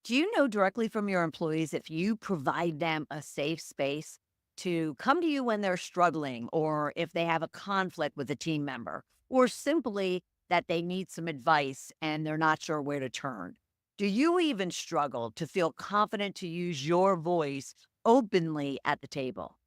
Do you know directly from your employees if you provide them a safe space to come to you when they're struggling or if they have a conflict with a team member or simply that they need some advice and they're not sure where to turn? Do you even struggle to feel confident to use your voice openly at the table?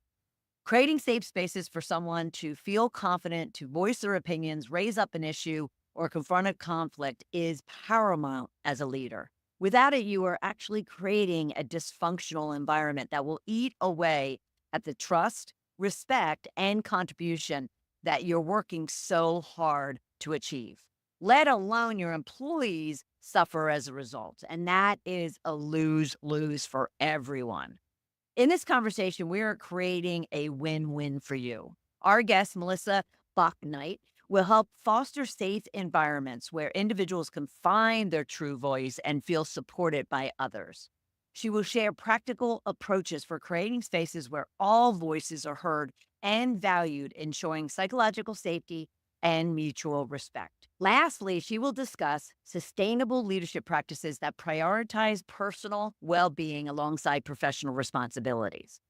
Creating safe spaces for someone to feel confident to voice their opinions, raise up an issue, or confront a conflict is paramount as a leader. Without it, you are actually creating a dysfunctional environment that will eat away at the trust, respect, and contribution that you're working so hard to achieve. Let alone your employees suffer as a result. And that is a lose lose for everyone. In this conversation, we are creating a win-win for you. Our guest, Melissa Bauknight, will help foster safe environments where individuals can find their true voice and feel supported by others. She will share practical approaches for creating spaces where all voices are heard and valued, ensuring psychological safety and mutual respect. Lastly, she will discuss sustainable leadership practices that prioritize personal well being alongside professional responsibilities.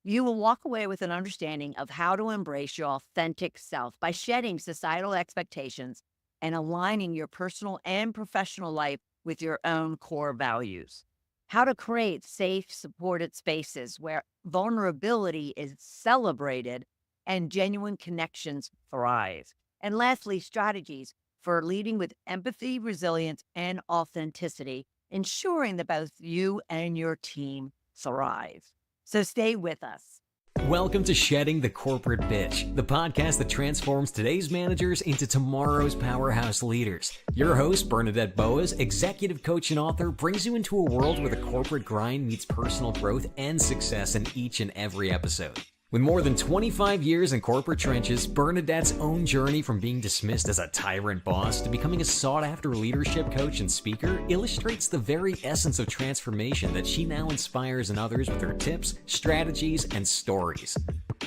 You will walk away with an understanding of how to embrace your authentic self by shedding societal expectations and aligning your personal and professional life with your own core values. How to create safe, supported spaces where vulnerability is celebrated and genuine connections thrive. And lastly, strategies for leading with empathy, resilience, and authenticity, ensuring that both you and your team thrive. So stay with us. Welcome to Shedding the Corporate Bitch, the podcast that transforms today's managers into tomorrow's powerhouse leaders. Your host, Bernadette Boas, executive coach and author, brings you into a world where the corporate grind meets personal growth and success in each and every episode. With more than 25 years in corporate trenches, Bernadette's own journey from being dismissed as a tyrant boss to becoming a sought-after leadership coach and speaker illustrates the very essence of transformation that she now inspires in others with her tips, strategies, and stories.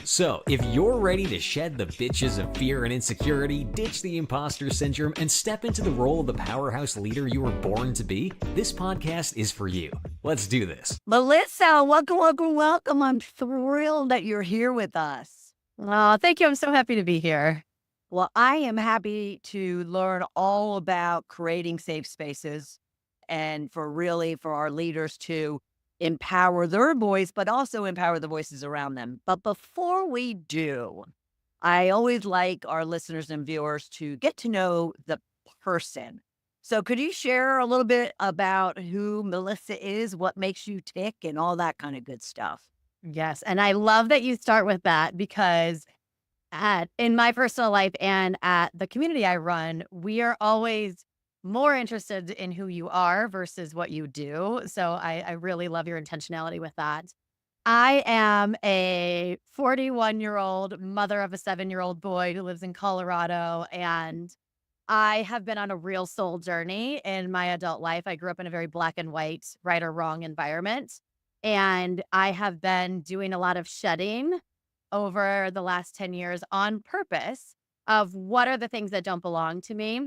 So, if you're ready to shed the bitches of fear and insecurity, ditch the imposter syndrome, and step into the role of the powerhouse leader you were born to be, this podcast is for you. Let's do this. Melissa, welcome, welcome, welcome. I'm thrilled that you're here with us. Oh, thank you. I'm so happy to be here. Well, I am happy to learn all about creating safe spaces and for our leaders to empower their voice, but also empower the voices around them. But before we do, I always like our listeners and viewers to get to know the person. So could you share a little bit about who Melissa is, what makes you tick, and all that kind of good stuff? Yes. And I love that you start with that because in my personal life and at the community I run, we are always more interested in who you are versus what you do. So I really love your intentionality with that. I am a 41-year-old mother of a 7-year-old boy who lives in Colorado, and I have been on a real soul journey in my adult life. I grew up in a very black and white, right or wrong environment. And I have been doing a lot of shedding over the last 10 years on purpose of what are the things that don't belong to me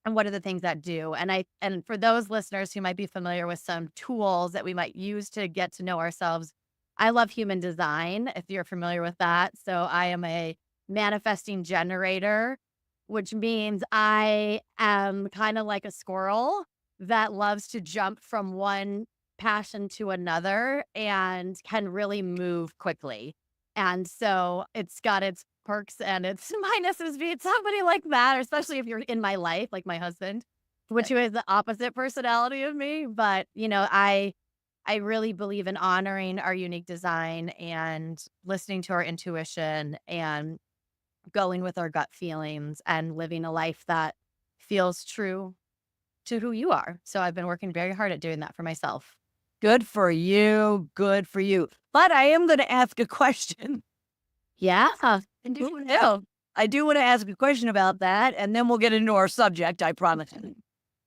and what are the things that do. And for those listeners who might be familiar with some tools that we might use to get to know ourselves, I love human design, if you're familiar with that. So I am a manifesting generator, which means I am kind of like a squirrel that loves to jump from one passion to another and can really move quickly. And so it's got its perks and its minuses being somebody like that, or especially if you're in my life, like my husband, which is the opposite personality of me. But, I really believe in honoring our unique design and listening to our intuition and going with our gut feelings and living a life that feels true to who you are. So I've been working very hard at doing that for myself. Good for you. Good for you. But I am going to ask a question. Yeah. I do want to ask a question about that, and then we'll get into our subject, I promise.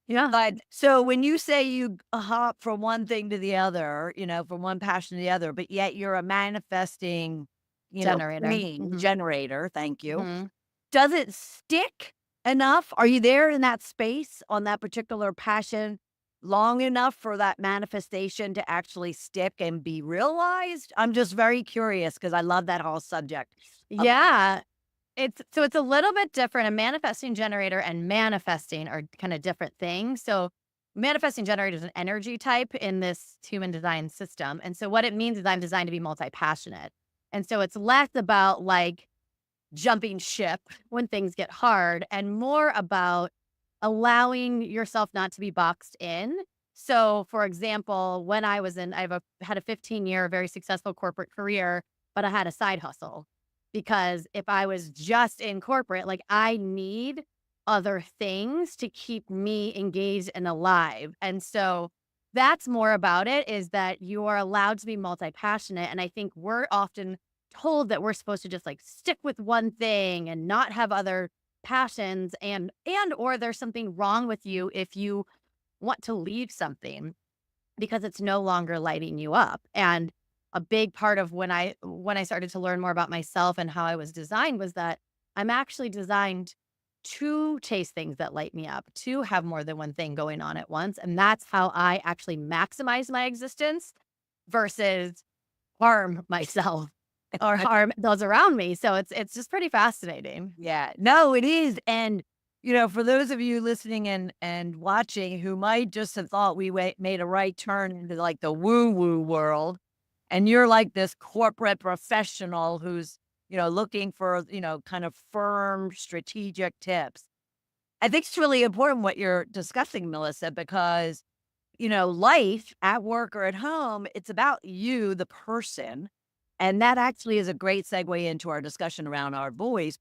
Yeah. But so when you say you hop from one thing to the other, from one passion to the other, but yet you're a manifesting, Generator. generator, thank you. Mhm. Does it stick enough? Are you there in that space on that particular passion long enough for that manifestation to actually stick and be realized? I'm just very curious because I love that whole subject of Yeah. It's a little bit different. A manifesting generator and manifesting are kind of different things. So manifesting generator is an energy type in this human design system. And so what it means is I'm designed to be multi-passionate. And so it's less about like jumping ship when things get hard and more about allowing yourself not to be boxed in. So, for example, when I was in, had a 15-year very successful corporate career, but I had a side hustle because if I was just in corporate, like I need other things to keep me engaged and alive. And so that's more about it is that you are allowed to be multi-passionate. And I think we're often told that we're supposed to just like stick with one thing and not have other passions and or there's something wrong with you if you want to leave something because it's no longer lighting you up. And a big part of when I started to learn more about myself and how I was designed was that I'm actually designed to chase things that light me up, to have more than one thing going on at once. And that's how I actually maximize my existence versus harm myself or harm those around me. So it's just pretty fascinating. Yeah, no, it is. And, for those of you listening and watching who might just have thought we made a right turn into like the woo woo world, and you're like this corporate professional who's, looking for, kind of firm strategic tips. I think it's really important what you're discussing, Melissa, because, life at work or at home, it's about you, the person. And that actually is a great segue into our discussion around our voice.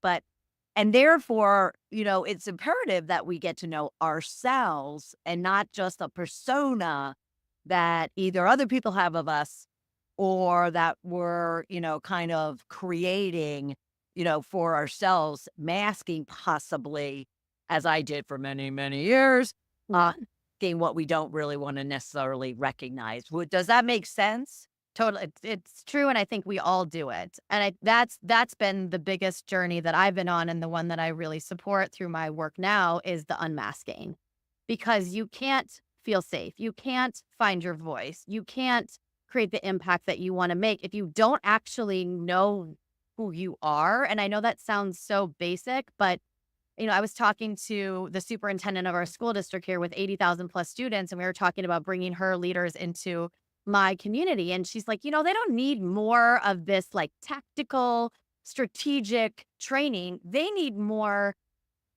And therefore, it's imperative that we get to know ourselves and not just a persona that either other people have of us or that we're, kind of creating, for ourselves, masking possibly, as I did for many, many years, being what we don't really want to necessarily recognize. Does that make sense? Totally. It's true. And I think we all do it. And that's been the biggest journey that I've been on. And the one that I really support through my work now is the unmasking because you can't feel safe. You can't find your voice. You can't create the impact that you want to make if you don't actually know who you are. And I know that sounds so basic, but I was talking to the superintendent of our school district here with 80,000 plus students, and we were talking about bringing her leaders into my community. And she's like, they don't need more of this like tactical, strategic training. They need more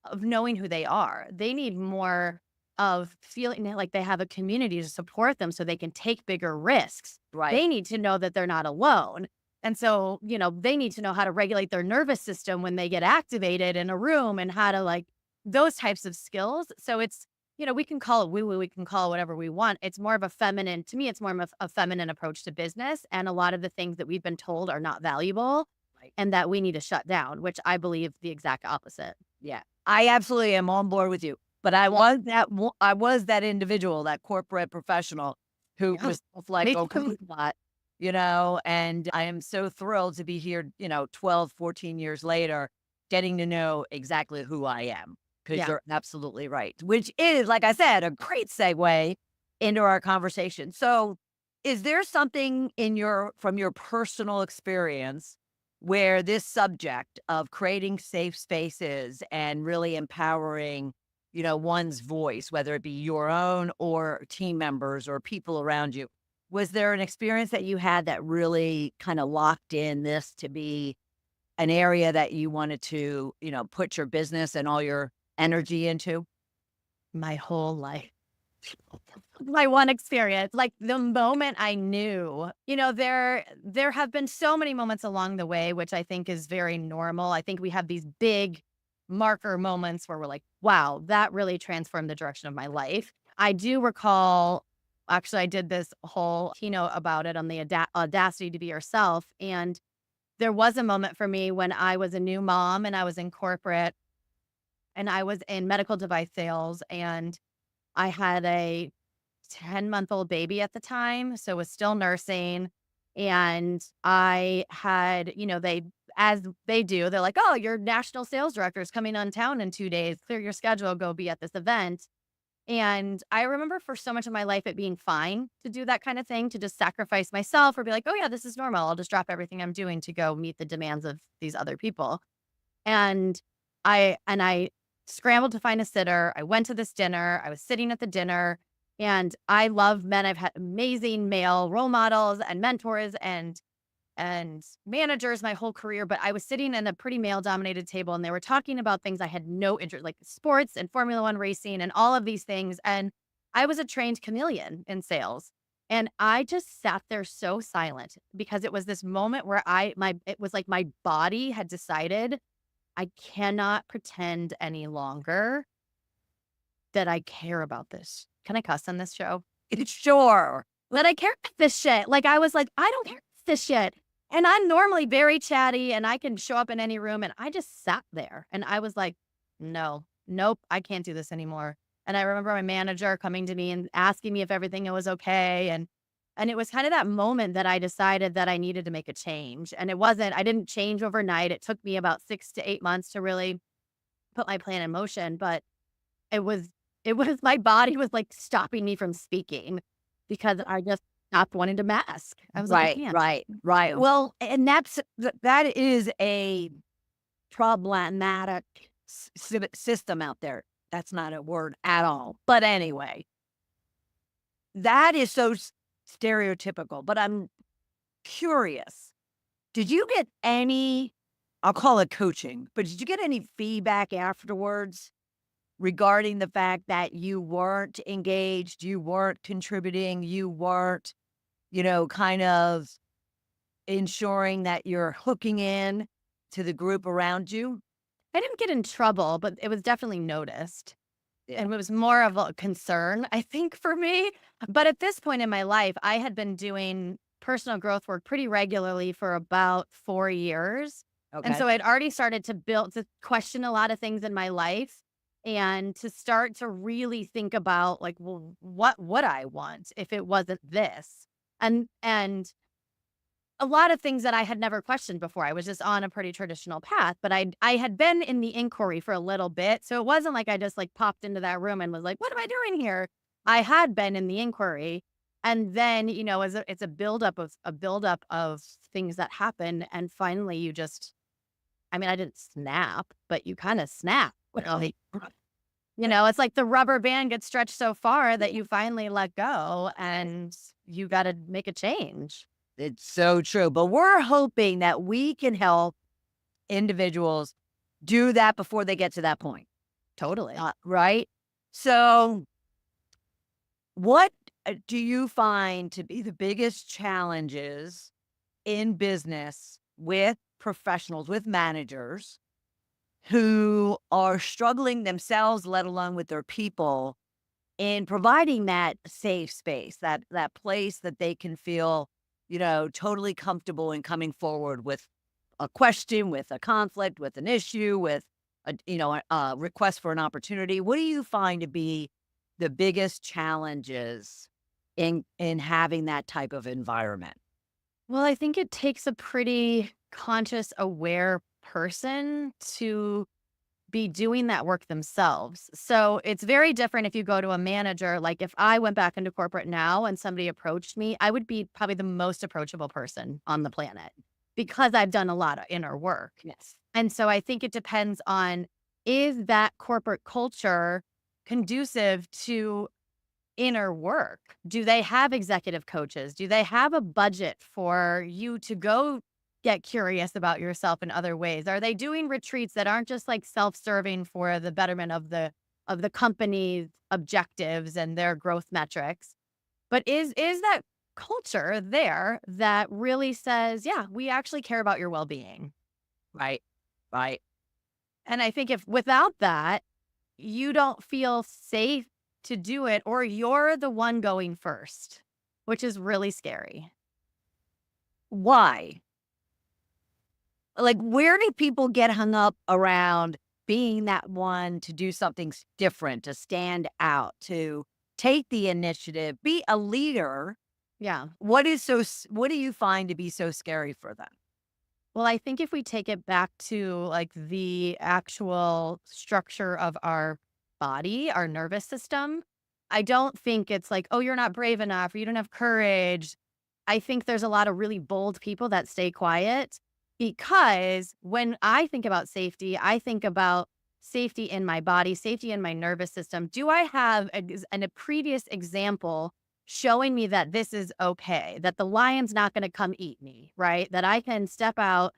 of knowing who they are. They need more of feeling like they have a community to support them so they can take bigger risks. Right. They need to know that they're not alone. And so, they need to know how to regulate their nervous system when they get activated in a room and how to like those types of skills. So it's, we can call it woo woo, we can call it whatever we want. It's more of a feminine, to me, it's more of a feminine approach to business. And a lot of the things that we've been told are not valuable and that we need to shut down, which I believe the exact opposite. Yeah, I absolutely am on board with you. But I was that individual, that corporate professional who was like, Me oh, too. what, and I am so thrilled to be here, 12, 14 years later, getting to know exactly who I am. Because Yeah. you're absolutely right, which is, like I said, a great segue into our conversation. So, is there something from your personal experience where this subject of creating safe spaces and really empowering, one's voice, whether it be your own or team members or people around you, was there an experience that you had that really kind of locked in this to be an area that you wanted to, put your business and all your energy into? My whole life. My one experience, like the moment I knew, there have been so many moments along the way, which I think is very normal. I think we have these big marker moments where we're like, wow, that really transformed the direction of my life. I do recall, actually, I did this whole keynote about it on the audacity to be yourself. And there was a moment for me when I was a new mom and I was in corporate and I was in medical device sales and I had a 10-month-old baby at the time, so was still nursing. And I had, as they do, they're like, oh, your national sales director is coming on town in 2 days. Clear your schedule, go be at this event. And I remember for so much of my life it being fine to do that kind of thing, to just sacrifice myself or be like, oh, yeah, this is normal. I'll just drop everything I'm doing to go meet the demands of these other people. And I scrambled to find a sitter. I went to this dinner. I was sitting at the dinner and I love men. I've had amazing male role models and mentors and managers my whole career, but I was sitting in a pretty male dominated table and they were talking about things I had no interest, like sports and Formula One racing and all of these things. And I was a trained chameleon in sales. And I just sat there so silent because it was this moment where it was like my body had decided I cannot pretend any longer that I care about this. Can I cuss on this show? Sure. That I care about this shit. Like I was like, I don't care about this shit. And I'm normally very chatty and I can show up in any room. And I just sat there and I was like, no, nope, I can't do this anymore. And I remember my manager coming to me and asking me if everything was okay. And it was kind of that moment that I decided that I needed to make a change. And I didn't change overnight. It took me about 6 to 8 months to really put my plan in motion. But it was, my body was like stopping me from speaking because I just stopped wanting to mask. I was like, I Right, can't. right, right. Well, and that is a problematic system out there. That's not a word at all. But anyway, that is so stereotypical. But I'm curious. Did you get any, I'll call it coaching, but did you get any feedback afterwards regarding the fact that you weren't engaged, you weren't contributing, you weren't, kind of ensuring that you're hooking in to the group around you? I didn't get in trouble, but it was definitely noticed. Yeah. And it was more of a concern, I think, for me. But at this point in my life, I had been doing personal growth work pretty regularly for about 4 years. And Okay. so I'd already started to question a lot of things in my life and to start to really think about like, well, what would I want if it wasn't this? And a lot of things that I had never questioned before. I was just on a pretty traditional path, but I had been in the inquiry for a little bit. So it wasn't like I just like popped into that room and was like, what am I doing here? I had been in the inquiry. And then, it's a buildup of things that happen. And finally I didn't snap, but you kind of snap. Really? It's like the rubber band gets stretched so far that you finally let go and you got to make a change. It's so true. But we're hoping that we can help individuals do that before they get to that point. Totally. Right? So, what do you find to be the biggest challenges in business with professionals, with managers who are struggling themselves, let alone with their people, in providing that safe space, that place that they can feel, totally comfortable in coming forward with a question, with a conflict, with an issue, with a request for an opportunity? What do you find to be the biggest challenges in having that type of environment? Well, I think it takes a pretty conscious, aware person to be doing that work themselves. So it's very different if you go to a manager. Like if I went back into corporate now and somebody approached me, I would be probably the most approachable person on the planet because I've done a lot of inner work. Yes. And so I think it depends on, is that corporate culture conducive to inner work? Do they have executive coaches? Do they have a budget for you to go get curious about yourself in other ways? Are they doing retreats that aren't just like self-serving for the betterment of the company's objectives and their growth metrics? But is that culture there that really says, yeah, we actually care about your well-being? Right. Right. And I think if without that, you don't feel safe to do it, or you're the one going first, which is really scary. Why? Like, where do people get hung up around being that one to do something different, to stand out, to take the initiative, be a leader? Yeah. What do you find to be so scary for them? Well, I think if we take it back to like the actual structure of our body, our nervous system, I don't think it's like, oh, you're not brave enough or you don't have courage. I think there's a lot of really bold people that stay quiet because when I think about safety, I think about safety in my body, safety in my nervous system. Do I have a previous example showing me that this is okay, that the lion's not going to come eat me, right? That I can step out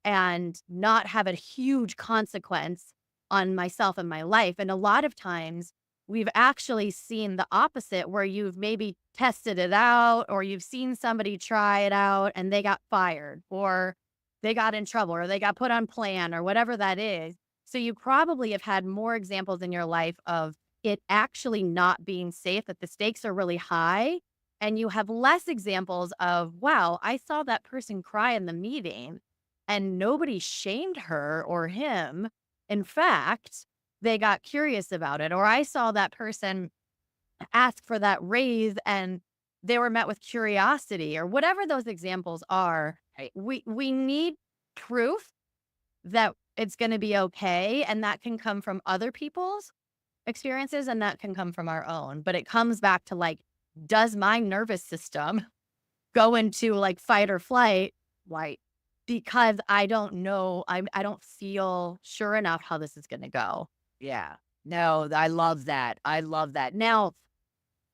and not have a huge consequence on myself and my life. And a lot of times we've actually seen the opposite where you've maybe tested it out or you've seen somebody try it out and they got fired or they got in trouble or they got put on plan or whatever that is. So you probably have had more examples in your life of it actually not being safe, that the stakes are really high. And you have less examples of, wow, I saw that person cry in the meeting and nobody shamed her or him. In fact, they got curious about it. Or I saw that person ask for that raise and they were met with curiosity or whatever those examples are. Right. We need proof that it's going to be okay. And that can come from other people's experiences and that can come from our own. But it comes back to like, does my nervous system go into like fight or flight? Right. Because I don't know, I don't feel sure enough how this is gonna go. Yeah. No, I love that. I love that. Now,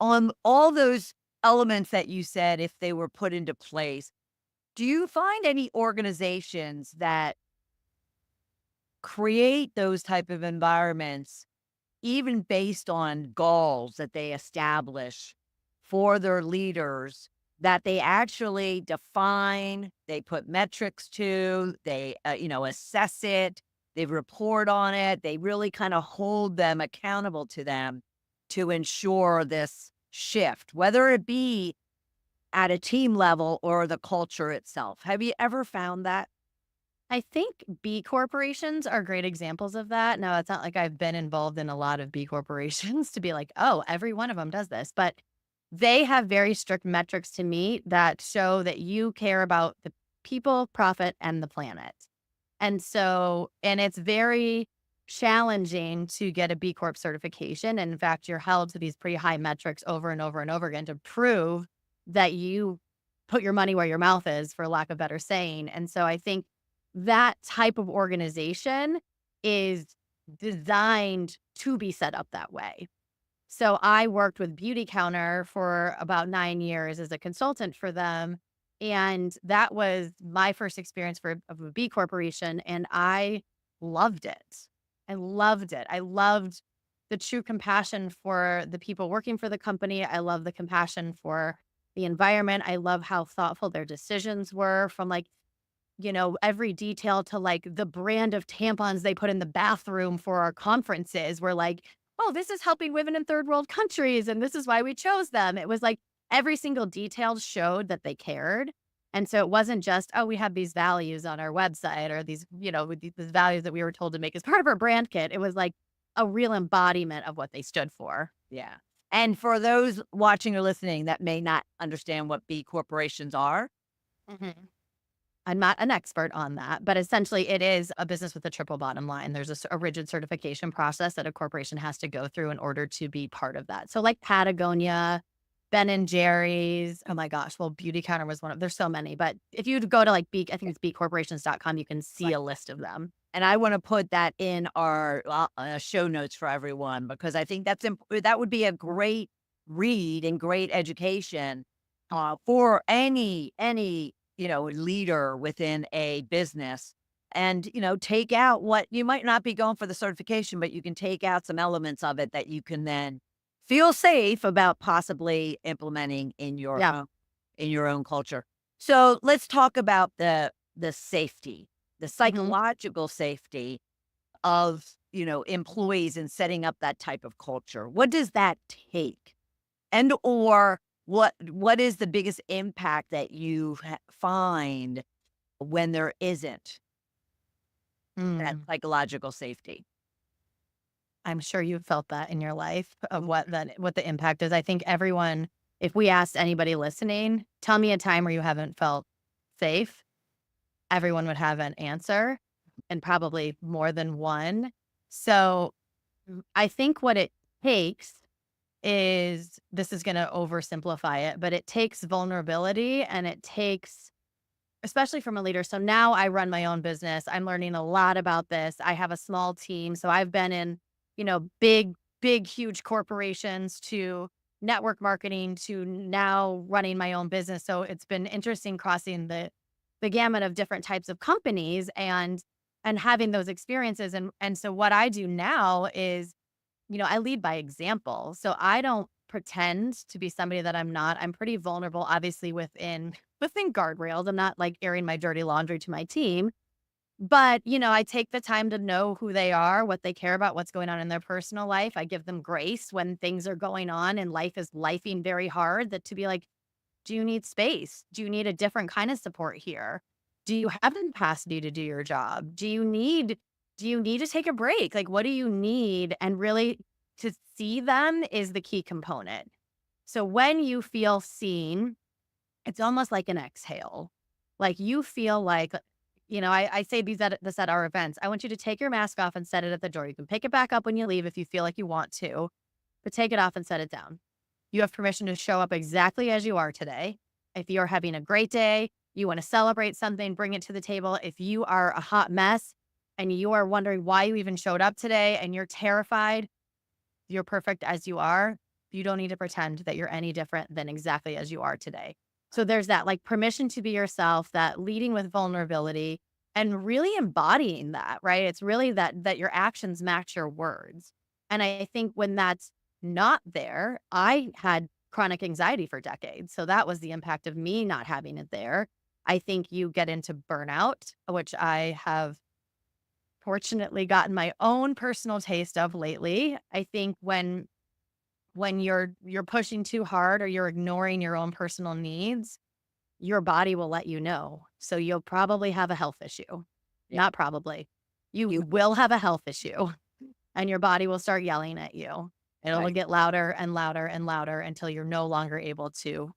on all those elements that you said, if they were put into place, do you find any organizations that create those type of environments, even based on goals that they establish for their leaders, that they actually define, they put metrics to, they, assess it, they report on it, they really kind of hold them accountable to them to ensure this shift, whether it be at a team level or the culture itself. Have you ever found that? I think B corporations are great examples of that. Now, it's not like I've been involved in a lot of B corporations to be like, oh, every one of them does this, but they have very strict metrics to meet that show that you care about the people, profit, and the planet. And so, and it's very challenging to get a B Corp certification. And in fact, you're held to these pretty high metrics over and over and over again to prove that you put your money where your mouth is, for lack of better saying. And so I think that type of organization is designed to be set up that way. So I worked with Beauty Counter for about 9 years as a consultant for them. And that was my first experience of a B corporation. And I loved it. I loved it. I loved the true compassion for the people working for the company. I love the compassion for the environment. I love how thoughtful their decisions were, from like, every detail to like the brand of tampons they put in the bathroom for our conferences. We're like, oh, this is helping women in third world countries. And this is why we chose them. It was like every single detail showed that they cared. And so it wasn't just, oh, we have these values on our website or these, with these values that we were told to make as part of our brand kit. It was like a real embodiment of what they stood for. Yeah. And for those watching or listening that may not understand what B corporations are, Mhm. I'm not an expert on that, but essentially it is a business with a triple bottom line. There's a rigid certification process that a corporation has to go through in order to be part of that. So like Patagonia, Ben and Jerry's, oh my gosh, well, Beauty Counter was one of, there's so many, but if you go to like I think it's bcorporations.com, you can see a list of them. and I want to put that in our show notes for everyone, because I think that would be a great read and great education for any leader within a business. And take out what you might not be going for the certification, but you can take out some elements of it that you can then feel safe about possibly implementing in Yeah. your own culture. So let's talk about the safety, the Mhm. psychological safety of employees in setting up that type of culture. What does that take? And or what is the biggest impact that you find when there isn't that Mm. psychological safety? I'm sure you've felt that in your life of what the impact is. I think everyone, if we asked anybody listening, tell me a time where you haven't felt safe, everyone would have an answer and probably more than one. So I think what it takes is, this is going to oversimplify it, but it takes vulnerability, and it takes, especially from a leader. So now I run my own business. I'm learning a lot about this. I have a small team. So I've been in, big, huge corporations, to network marketing, to now running my own business. So it's been interesting crossing the gamut of different types of companies, and having those experiences. And so what I do now is, I lead by example. So I don't pretend to be somebody that I'm not. I'm pretty vulnerable, obviously, within guardrails. I'm not like airing my dirty laundry to my team. But, I take the time to know who they are, what they care about, what's going on in their personal life. I give them grace when things are going on and life is lifing very hard, that to be like, do you need space? Do you need a different kind of support here? Do you have the capacity to do your job? Do you need to take a break? Like, what do you need? And really, to see them is the key component. So when you feel seen, it's almost like an exhale. Like, you feel like, I say this at our events. I want you to take your mask off and set it at the door. You can pick it back up when you leave if you feel like you want to, but take it off and set it down. You have permission to show up exactly as you are today. If you're having a great day, you want to celebrate something, bring it to the table. If you are a hot mess and you are wondering why you even showed up today and you're terrified, you're perfect as you are. You don't need to pretend that you're any different than exactly as you are today. So there's that, like, permission to be yourself, that leading with vulnerability, and really embodying that, right? It's really that your actions match your words. And I think when that's not there, I had chronic anxiety for decades. So that was the impact of me not having it there. I think you get into burnout, which I have fortunately gotten my own personal taste of lately. I think when you're pushing too hard, or you're ignoring your own personal needs, your body will let you know. So you'll probably have a health issue. Yeah. Not probably. You You will have a health issue, and your body will start yelling at you. It'll right. get louder and louder and louder until you're no longer able to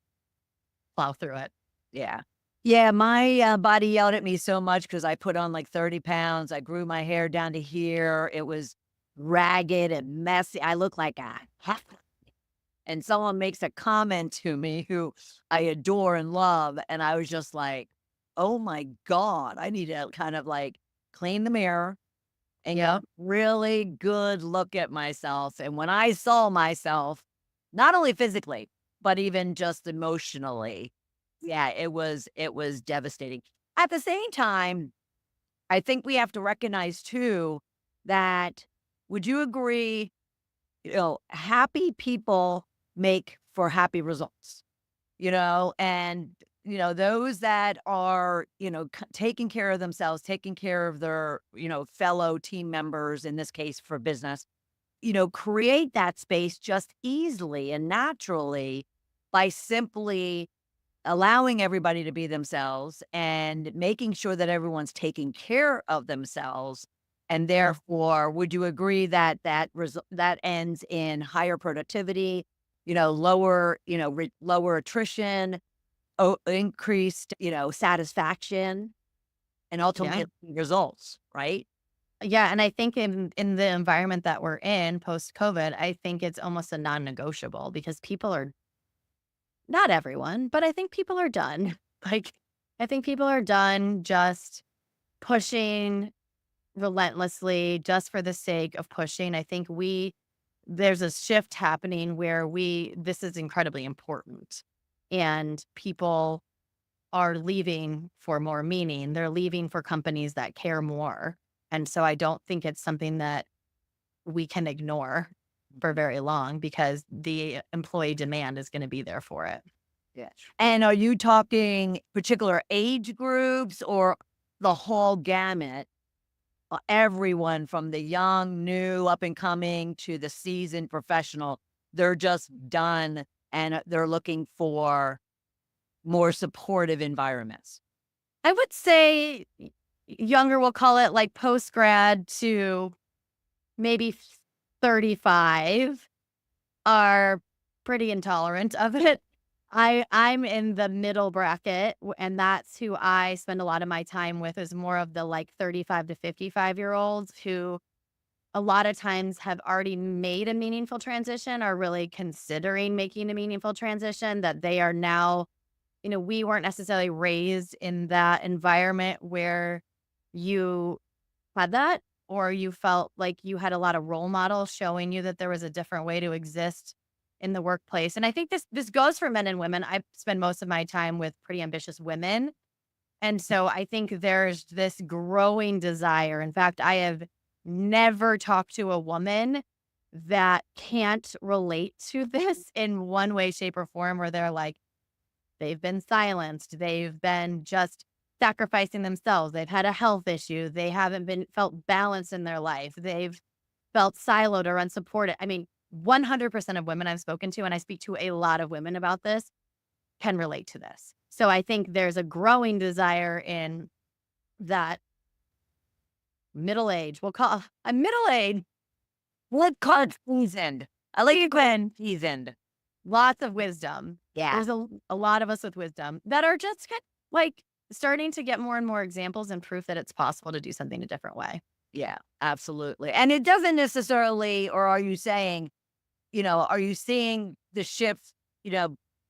plow through it. Yeah. Yeah, my, body yelled at me so much because I put on, like, 30 pounds. I grew my hair down to here. It was ragged and messy. I look like a heifer. And someone makes a comment to me who I adore and love, and I was just like, "Oh my god, I need to kind of, like, clean the mirror and get a Yep. really good look at myself." And when I saw myself, not only physically, but even just emotionally, yeah, it was devastating. At the same time, I think we have to recognize too that, would you agree, happy people make for happy results, and, those that are, taking care of themselves, taking care of their, fellow team members, in this case for business, create that space just easily and naturally by simply allowing everybody to be themselves and making sure that everyone's taking care of themselves. And Yeah. therefore, would you agree that that ends in higher productivity, lower, lower attrition, increased, satisfaction, and Yeah. ultimately results, right? Yeah, and I think in the environment that we're in post COVID, I think it's almost a non-negotiable, because people are, not everyone, but I think people are done. Like, I think people are done just pushing relentlessly just for the sake of pushing. I think there's a shift happening where this is incredibly important, and people are leaving for more meaning. They're leaving for companies that care more. And so I don't think it's something that we can ignore for very long, because the employee demand is going to be there for it. Yeah. And are you talking particular age groups or the whole gamut? Everyone from the young, new, up and coming to the seasoned professional, they're just done, and they're looking for more supportive environments. I would say younger, we'll call it like post grad to maybe 35, are pretty intolerant of it. I'm in the middle bracket, and that's who I spend a lot of my time with, is more of the, like, 35 to 55-year-olds who a lot of times have already made a meaningful transition, are really considering making a meaningful transition, that they are now, we weren't necessarily raised in that environment where you had that, or you felt like you had a lot of role models showing you that there was a different way to exist in the workplace. And I think this goes for men and women. I spend most of my time with pretty ambitious women. And so I think there's this growing desire. In fact, I have never talked to a woman that can't relate to this in one way, shape, or form, where they're like, they've been silenced, they've been just sacrificing themselves, they've had a health issue, they haven't been felt balanced in their life, they've felt siloed or unsupported. I mean, 100% of women I've spoken to, and I speak to a lot of women about this, can relate to this. So I think there's a growing desire in that middle age. I'm middle aged, What card seasoned? I like it when seasoned. lots of wisdom. Yeah. There's a lot of us with wisdom that are just like starting to get more and more examples and proof that it's possible to do something a different way. Yeah, absolutely. And it doesn't necessarily, or are you saying, are you seeing the shift,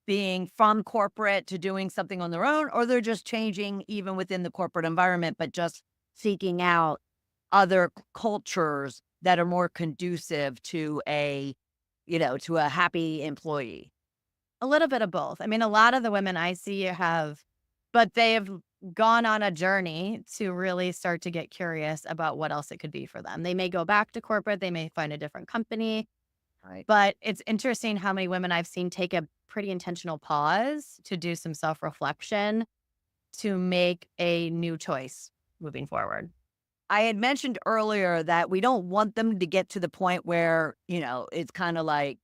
being from corporate to doing something on their own, or they're just changing even within the corporate environment, but just seeking out other cultures that are more conducive to a happy employee? A little bit of both. I mean, a lot of the women I see but they've gone on a journey to really start to get curious about what else it could be for them. They may go back to corporate, they may find a different company, Right. but it's interesting how many women I've seen take a pretty intentional pause to do some self reflection to make a new choice moving forward. I had mentioned earlier that we don't want them to get to the point where, it's kind of like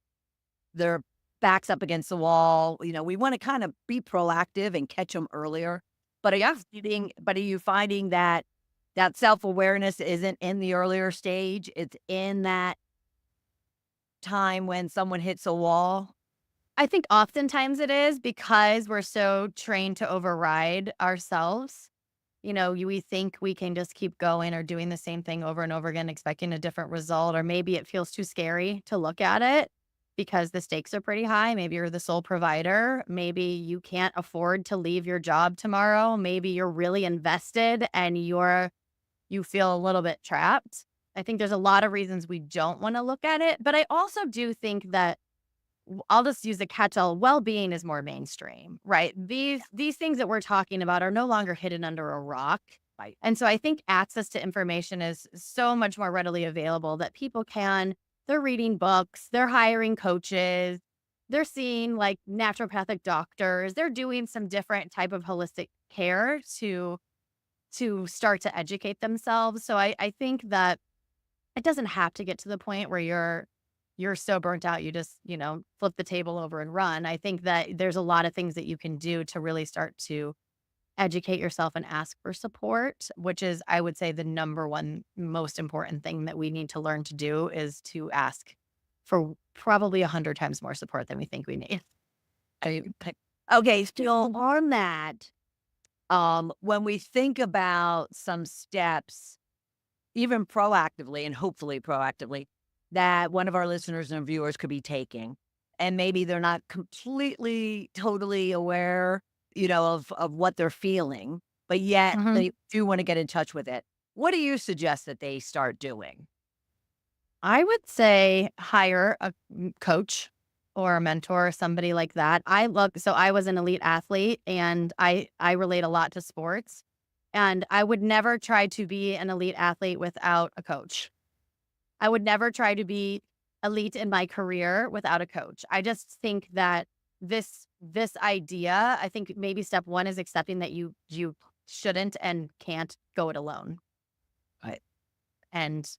their backs up against the wall. We want to kind of be proactive and catch them earlier. But are you finding that self-awareness isn't in the earlier stage? It's in that time when someone hits a wall? I think oftentimes it is because we're so trained to override ourselves. We think we can just keep going or doing the same thing over and over again, expecting a different result, or maybe it feels too scary to look at it because the stakes are pretty high. Maybe you're the sole provider. Maybe you can't afford to leave your job tomorrow. Maybe you're really invested and you feel a little bit trapped. I think there's a lot of reasons we don't want to look at it, but I also do think that I'll just use the catch-all. Well-being is more mainstream, right? These things that we're talking about are no longer hidden under a rock. Right. And so I think access to information is so much more readily available that they're reading books, they're hiring coaches, they're seeing like naturopathic doctors, they're doing some different type of holistic care to start to educate themselves. So I think that it doesn't have to get to the point where you're so burnt out, you just, flip the table over and run. I think that there's a lot of things that you can do to really start to educate yourself and ask for support, which is, I would say, the number one most important thing that we need to learn to do is to ask for probably 100 times more support than we think we need. Okay, still on that, when we think about some steps, even proactively and hopefully proactively, that one of our listeners and viewers could be taking, and maybe they're not completely, totally aware, of what they're feeling, but yet Mhm. they do want to get in touch with it. What do you suggest that they start doing? I would say hire a coach or a mentor, somebody like that. So I was an elite athlete and I relate a lot to sports, and I would never try to be an elite athlete without a coach. I would never try to be elite in my career without a coach. I just think that this idea, I think maybe step one is accepting that you shouldn't and can't go it alone. Right. And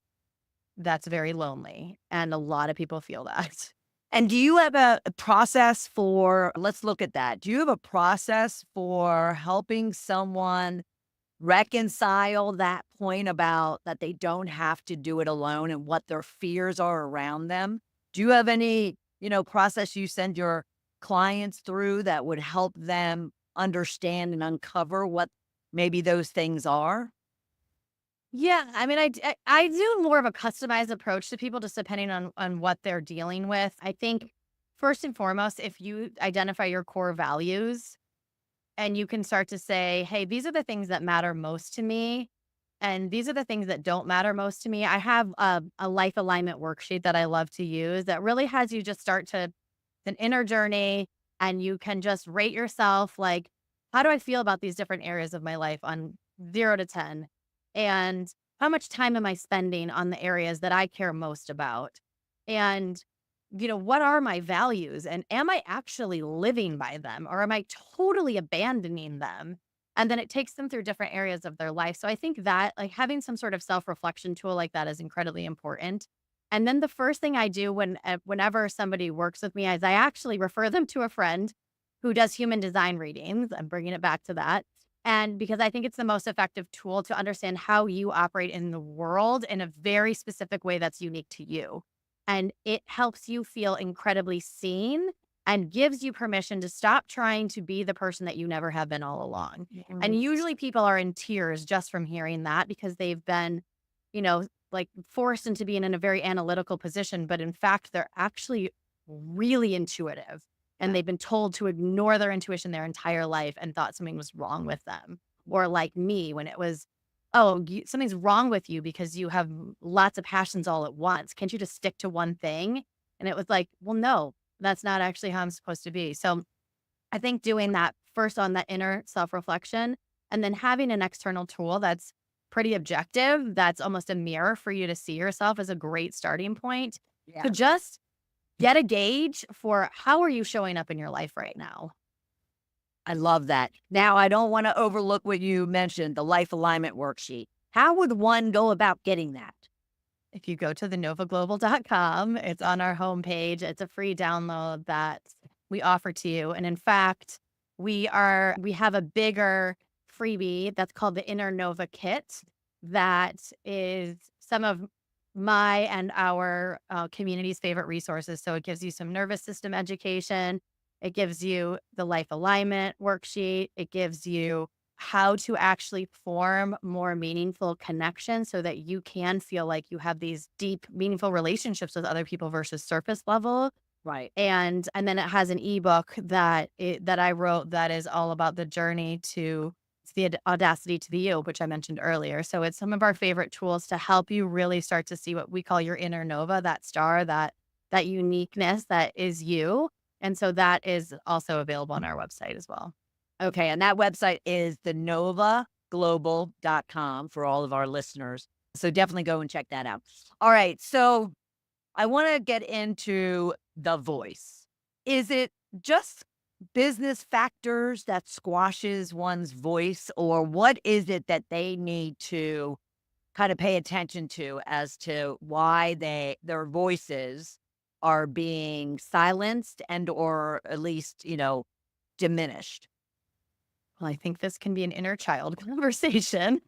that's very lonely. And a lot of people feel that. And do you have a process for, let's look at that. Do you have a process for helping someone reconcile that point about that they don't have to do it alone and what their fears are around them? Do you have any, process you send your clients through that would help them understand and uncover what maybe those things are? Yeah, I mean, I do more of a customized approach to people just depending on what they're dealing with. I think first and foremost, if you identify your core values and you can start to say, "Hey, these are the things that matter most to me, and these are the things that don't matter most to me." I have a life alignment worksheet that I love to use that really has you just start to an inner journey, and you can just rate yourself like, how do I feel about these different areas of my life on 0 to 10? And how much time am I spending on the areas that I care most about? And, what are my values? And am I actually living by them or am I totally abandoning them? And then it takes them through different areas of their life. So I think that like having some sort of self reflection tool like that is incredibly important. And then the first thing I do whenever somebody works with me is I actually refer them to a friend who does human design readings. I'm bringing it back to that. And because I think it's the most effective tool to understand how you operate in the world in a very specific way that's unique to you. And it helps you feel incredibly seen and gives you permission to stop trying to be the person that you never have been all along. And Mhm. usually people are in tears just from hearing that because they've been, you know, like forced into being in a very analytical position, but in fact, they're actually really intuitive and Yeah. they've been told to ignore their intuition their entire life and thought something was wrong with them. Or like me, when it was, oh, something's wrong with you because you have lots of passions all at once. Can't you just stick to one thing? And it was like, well, no, that's not actually how I'm supposed to be. So I think doing that first on that inner self reflection and then having an external tool that's pretty objective, that's almost a mirror for you to see yourself is a great starting point to Yeah. just get a gauge for how are you showing up in your life right now. I love that. Now, I don't want to overlook what you mentioned, the life alignment worksheet. How would one go about getting that? If you go to thenovaglobal.com, it's on our homepage. It's a free download that we offer to you. And in fact, we have a bigger freebie that's called the Inner Nova Kit that is some of my and our community's favorite resources. So it gives you some nervous system education. It gives you the life alignment worksheet. It gives you how to actually form more meaningful connections so that you can feel like you have these deep, meaningful relationships with other people versus surface level. Right. And then it has an ebook that I wrote that is all about the journey to it's the audacity to be you, which I mentioned earlier. So it's some of our favorite tools to help you really start to see what we call your inner nova, that star, that uniqueness that is you. And so that is also available on our website as well. Okay. And that website is thenovaglobal.com for all of our listeners. So definitely go and check that out. All right. So I want to get into the voice. Is it just business factors that squashes one's voice, or what is it that they need to kind of pay attention to as to why their voices are being silenced and or at least, diminished? Well, I think this can be an inner child conversation.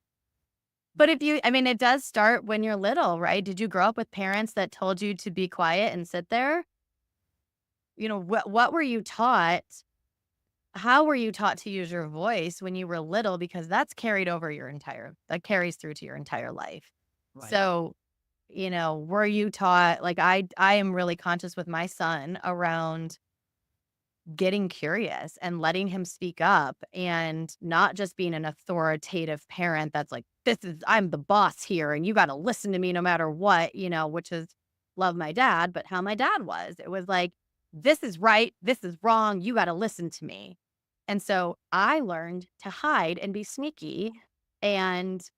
But I mean, it does start when you're little, right? Did you grow up with parents that told you to be quiet and sit there? What were you taught? How were you taught to use your voice when you were little? Because that carries through to your entire life. Right. So, were you taught, like I am really conscious with my son around getting curious and letting him speak up and not just being an authoritative parent that's like, I'm the boss here and you got to listen to me no matter what, which is love my dad, but how my dad was. It was like, this is right, this is wrong, you got to listen to me. And so I learned to hide and be sneaky and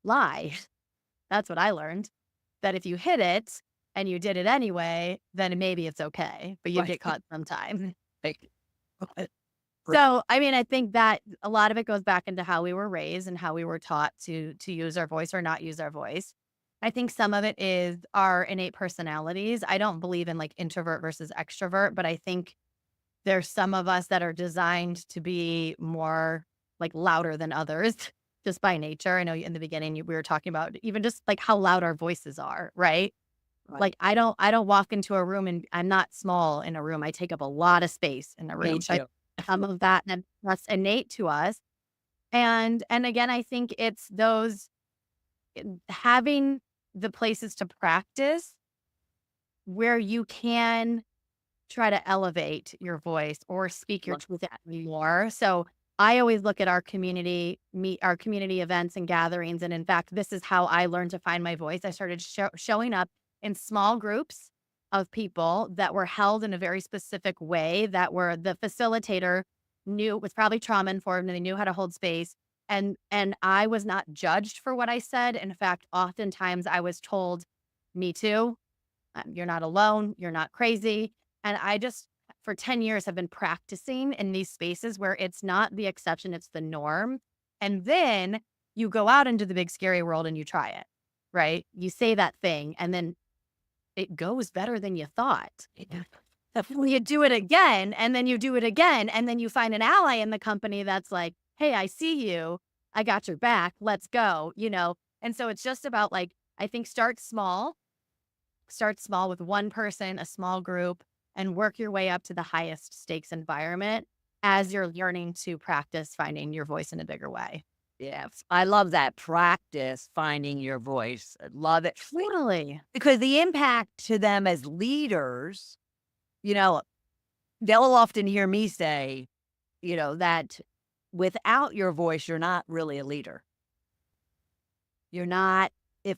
lie. That's what I learned. That if you hid it and you did it anyway, then maybe it's okay, but you Right. get caught sometime. Like, So, I mean, I think that a lot of it goes back into how we were raised and how we were taught to use our voice or not use our voice. I think some of it is our innate personalities. I don't believe in like introvert versus extrovert, but I think there's some of us that are designed to be more like louder than others just by nature. I know in the beginning we were talking about even just like how loud our voices are, right? right. Like I don't walk into a room and I'm not small in a room. I take up a lot of space in a Me room. So too. some of that and that's innate to us. And again, I think it's those having the places to practice where you can try to elevate your voice or speak your Love truth that. more. So I always look at our community meet our community events and gatherings. And in fact, this is how I learned to find my voice. I started showing up in small groups of people that were held in a very specific way, that were the facilitator knew was probably trauma informed and they knew how to hold space. And I was not judged for what I said. In fact, oftentimes I was told, me too. You're not alone. You're not crazy. And I just, for 10 years, have been practicing in these spaces where it's not the exception, it's the norm. And then you go out into the big, scary world and you try it, right? You say that thing and then it goes better than you thought. Yeah. Well, you do it again and then you do it again. And then you find an ally in the company that's like, hey, I see you. I got your back. Let's go, you know? And so it's just about like, I think start small with one person, a small group, and work your way up to the highest stakes environment as you're learning to practice finding your voice in a bigger way. Yes. I love that. Practice finding your voice. I love it. Totally. Because the impact to them as leaders, you know, they'll often hear me say, that without your voice, you're not really a leader. You're not, if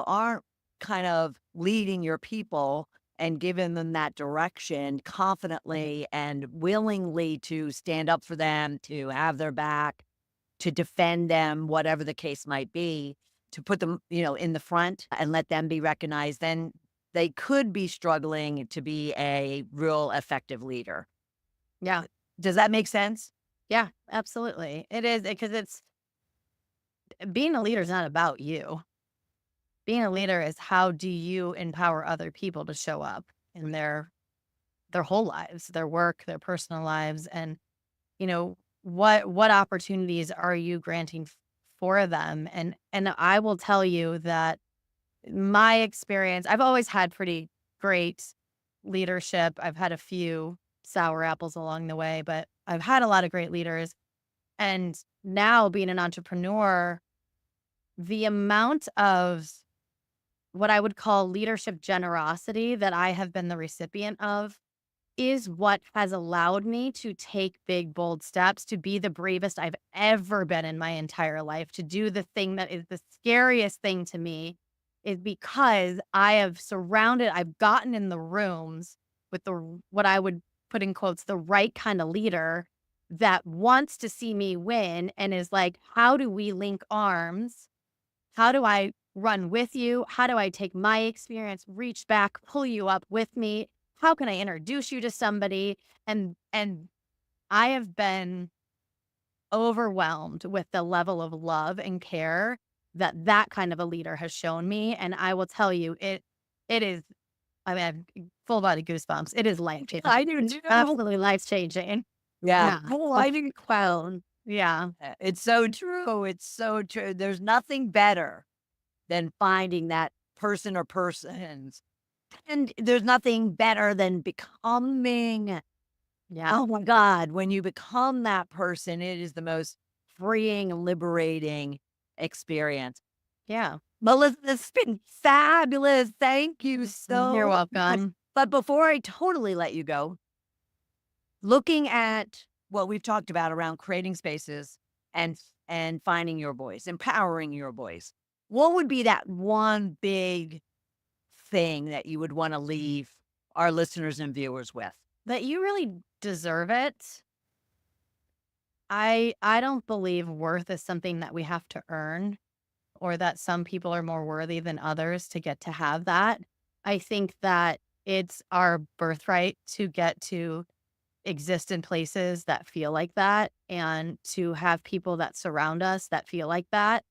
aren't kind of leading your people and giving them that direction confidently and willingly to stand up for them, to have their back, to defend them, whatever the case might be, to put them, in the front and let them be recognized, then they could be struggling to be a real effective leader. Yeah. Does that make sense? Yeah, absolutely. It is because it's being a leader is not about you. Being a leader is how do you empower other people to show up in their whole lives, their work, their personal lives, and what opportunities are you granting for them? And I will tell you that my experience, I've always had pretty great leadership. I've had a few sour apples along the way, but I've had a lot of great leaders. And now being an entrepreneur, the amount of what I would call leadership generosity that I have been the recipient of is what has allowed me to take big, bold steps, to be the bravest I've ever been in my entire life, to do the thing that is the scariest thing to me, is because I've gotten in the rooms with what I would put in quotes, the right kind of leader that wants to see me win and is like, how do we link arms? How do I run with you? How do I take my experience, reach back, pull you up with me? How can I introduce you to somebody? And I have been overwhelmed with the level of love and care that kind of a leader has shown me. And I will tell you, it is, I mean, I've full body goosebumps. It is life changing. I do too. Absolutely life changing. Yeah. Yeah. Oh, I do. Clown. Yeah. It's so true. It's so true. There's nothing better than finding that person or persons. And there's nothing better than becoming. Yeah. Oh my God, when you become that person, it is the most freeing, liberating experience. Yeah. Melissa, this has been fabulous. Thank you You're so much. welcome. But before I totally let you go, looking at what we've talked about around creating spaces and finding your voice, empowering your voice, what would be that one big thing that you would want to leave our listeners and viewers with? That you really deserve it. I don't believe worth is something that we have to earn or that some people are more worthy than others to get to have that. I think that it's our birthright to get to exist in places that feel like that and to have people that surround us that feel like that.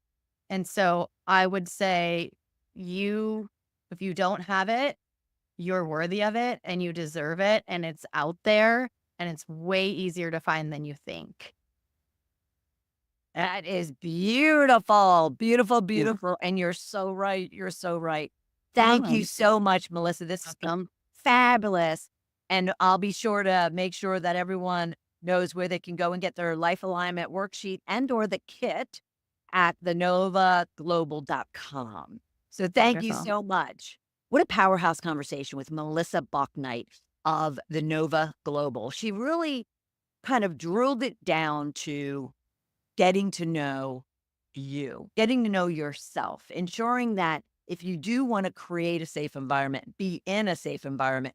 And so I would say if you don't have it, you're worthy of it and you deserve it and it's out there and it's way easier to find than you think. That is beautiful, beautiful, beautiful. And you're so right. You're so right. Thank you so much, Melissa. This has been fabulous. And I'll be sure to make sure that everyone knows where they can go and get their life alignment worksheet and or the kit at thenovaglobal.com. So thank you Wonderful. so much. What a powerhouse conversation with Melissa Bauknight of the Nova Global. She really kind of drilled it down to getting to know you, getting to know yourself, ensuring that if you do want to create a safe environment, be in a safe environment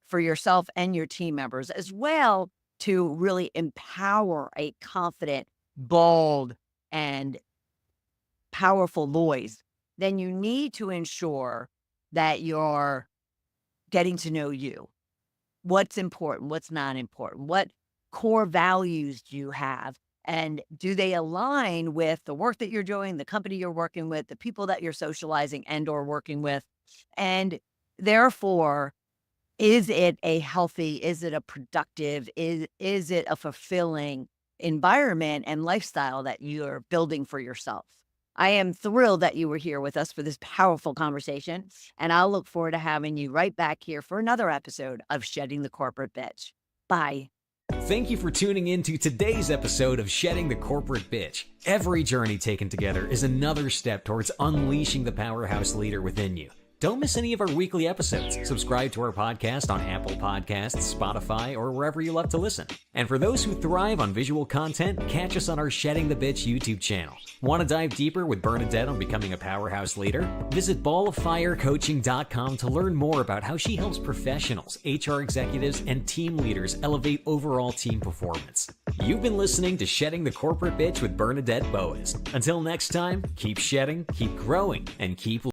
for yourself and your team members, as well to really empower a confident, bold, and powerful voice, then you need to ensure that you're getting to know you. What's important? What's not important? What core values do you have? And do they align with the work that you're doing, the company you're working with, the people that you're socializing and or working with? And therefore, is it a healthy, is it a productive, is it a fulfilling environment and lifestyle that you're building for yourself? I am thrilled that you were here with us for this powerful conversation, and I'll look forward to having you right back here for another episode of Shedding the Corporate Bitch. Bye. Thank you for tuning in to today's episode of Shedding the Corporate Bitch. Every journey taken together is another step towards unleashing the powerhouse leader within you. Don't miss any of our weekly episodes. Subscribe to our podcast on Apple Podcasts, Spotify, or wherever you love to listen. And for those who thrive on visual content, catch us on our Shedding the Bitch YouTube channel. Want to dive deeper with Bernadette on becoming a powerhouse leader? Visit balloffirecoaching.com to learn more about how she helps professionals, HR executives, and team leaders elevate overall team performance. You've been listening to Shedding the Corporate Bitch with Bernadette Boas. Until next time, keep shedding, keep growing, and keep